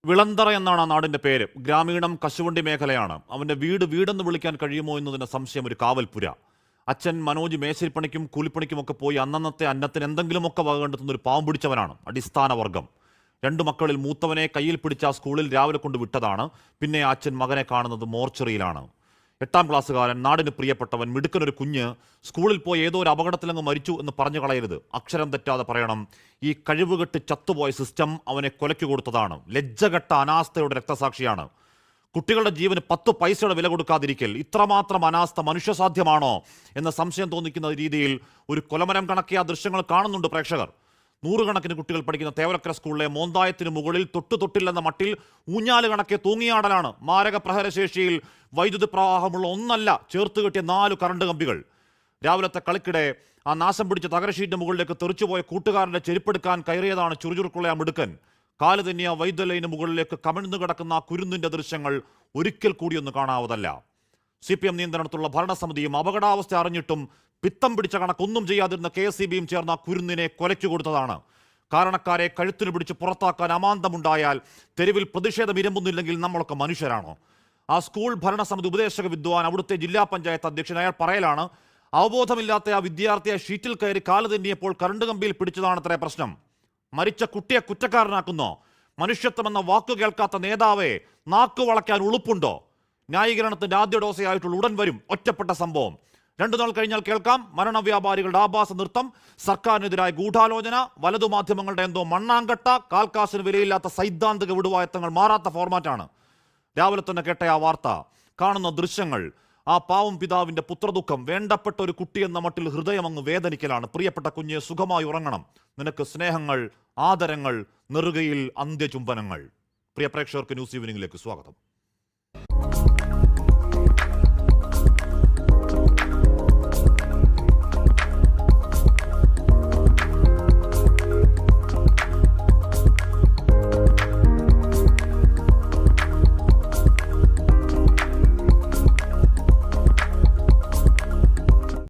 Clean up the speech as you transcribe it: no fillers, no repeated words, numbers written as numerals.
വിളന്തറ എന്നാണ് ആ നാടിന്റെ പേര്. ഗ്രാമീണം കശുവണ്ടി മേഖലയാണ്. അവന്റെ വീടെന്ന് വിളിക്കാൻ കഴിയുമോ എന്നതിന് സംശയം. ഒരു കാവൽപുര. അച്ഛൻ മനോജ് മേശരിപ്പണിക്കും കൂലിപ്പണിക്കുമൊക്കെ പോയി അന്നന്നത്തെ അന്നത്തിന് എന്തെങ്കിലുമൊക്കെ വക കണ്ടെത്തുന്ന ഒരു പാവം പിടിച്ചവനാണ്. അടിസ്ഥാന വർഗം. രണ്ടു മക്കളിൽ മൂത്തവനെ കയ്യിൽ പിടിച്ച ആ സ്കൂളിൽ രാവിലെ കൊണ്ട് വിട്ടതാണ്. പിന്നെ ആ അച്ഛൻ മകനെ കാണുന്നത് മോർച്ചറിയിലാണ്. 8ാം ക്ലാസ്സുകാരൻ, നാടിന് പ്രിയപ്പെട്ടവൻ, മിടുക്കനൊരു കുഞ്ഞ് സ്കൂളിൽ പോയി ഏതോ ഒരു അപകടത്തിലങ്ങ് മരിച്ചു എന്ന് പറഞ്ഞു കളയരുത്. അക്ഷരം തെറ്റാതെ പറയണം. ഈ കഴിവുകെട്ട് ചത്തുപോയ സിസ്റ്റം അവനെ കൊലയ്ക്ക് കൊടുത്തതാണ്. ലജ്ജകെട്ട അനാസ്ഥയുടെ രക്തസാക്ഷിയാണ്. കുട്ടികളുടെ ജീവന് 10 പൈസയുടെ വില കൊടുക്കാതിരിക്കൽ ഇത്രമാത്രം അനാസ്ഥ മനുഷ്യസാധ്യമാണോ എന്ന സംശയം തോന്നിക്കുന്ന രീതിയിൽ ഒരു കൊലമരം കണക്കിയ ദൃശ്യങ്ങൾ കാണുന്നുണ്ട് പ്രേക്ഷകർ. നൂറുകണക്കിന് കുട്ടികൾ പഠിക്കുന്ന തേവലക്കര സ്കൂളിലെ മോന്തായത്തിന് മുകളിൽ തൊട്ടില്ലെന്ന മട്ടിൽ ഊഞ്ഞാല് കണക്കെ തൂങ്ങിയാടലാണ്. മാരക പ്രഹരശേഷിയിൽ വൈദ്യുതി പ്രവാഹമുള്ള ഒന്നല്ല, ചേർത്ത് കെട്ടിയ 4 കറണ്ട് കമ്പികൾ. രാവിലത്തെ കളിക്കിടെ ആ നാശം പിടിച്ച തകരഷീറ്റിന്റെ മുകളിലേക്ക് തെറിച്ചുപോയ കൂട്ടുകാരന്റെ ചെരുപ്പെടുക്കാൻ കയറിയതാണ് ചുറുചുറുക്കുള്ള ആ മിടുക്കൻ. കാല് തന്നെയ വൈദ്യുത ലൈന് മുകളിലേക്ക് കമിഴ്ന്നു കിടക്കുന്ന ആ കുരുന്നിന്റെ ദൃശ്യങ്ങൾ ഒരിക്കൽ കൂടിയൊന്ന് കാണാവതല്ല. CPM നിയന്ത്രണത്തിലുള്ള ഭരണസമിതിയും അപകടാവസ്ഥ അറിഞ്ഞിട്ടും പിത്തം പിടിച്ച കണക്കൊന്നും ചെയ്യാതിരുന്ന KSEBയും ചേർന്ന കുരുന്നിനെ കൊലയ്ക്ക് കൊടുത്തതാണ്. കാരണക്കാരെ കഴുത്തിന് പിടിച്ച് പുറത്താക്കാൻ അമാന്തമുണ്ടായാൽ തെരുവിൽ പ്രതിഷേധം ഇരമ്പുന്നില്ലെങ്കിൽ നമ്മളൊക്കെ മനുഷ്യരാണോ? ആ സ്കൂൾ ഭരണസമിതി ഉപദേശക വിദ്വാൻ, അവിടുത്തെ ജില്ലാ പഞ്ചായത്ത് അധ്യക്ഷൻ, അയാൾ പറയലാണ്, അവബോധമില്ലാത്ത ആ വിദ്യാർത്ഥിയെ ഷീറ്റിൽ കയറി കാല് തെന്നിയപ്പോൾ കറണ്ട് കമ്പിയിൽ പിടിച്ചതാണത്രേ പ്രശ്നം. മരിച്ച കുട്ടിയെ കുറ്റക്കാരനാക്കുന്നോ? മനുഷ്യത്വമെന്ന വാക്കു കേൾക്കാത്ത നേതാവെ നാക്കു വളയ്ക്കാൻ ഉളുപ്പുണ്ടോ? ന്യായീകരണത്തിന്റെ ആദ്യ ഡോസയായിട്ടുള്ള ഉടൻ വരും ഒറ്റപ്പെട്ട സംഭവം. 2 നാൾ കഴിഞ്ഞാൽ കേൾക്കാം. മരണവ്യാപാരികളുടെ ആഭാസ നൃത്തം, സർക്കാരിനെതിരായ ഗൂഢാലോചന, വലതുമാധ്യമങ്ങളുടെ എന്തോ മണ്ണാങ്കട്ട, കാൽക്കാശിന് വിലയില്ലാത്ത സൈദ്ധാന്തിക വിടുവായത്തങ്ങൾ. മാറാത്ത ഫോർമാറ്റാണ്. രാവിലെ തന്നെ കേട്ട ആ വാർത്ത, കാണുന്ന ദൃശ്യങ്ങൾ, ആ പാവം പിതാവിന്റെ പുത്രദുഃഖം, വേണ്ടപ്പെട്ട ഒരു കുട്ടിയെന്ന മട്ടിൽ ഹൃദയം അങ്ങ് വേദനിക്കലാണ്. പ്രിയപ്പെട്ട കുഞ്ഞ് സുഖമായി ഉറങ്ങണം, നിനക്ക് സ്നേഹങ്ങൾ, ആദരങ്ങൾ, നെറുകയിൽ അന്ത്യചുംബനങ്ങൾ. പ്രിയ പ്രേക്ഷകർക്ക് ന്യൂസ് ഈവനിംഗിലേക്ക് സ്വാഗതം.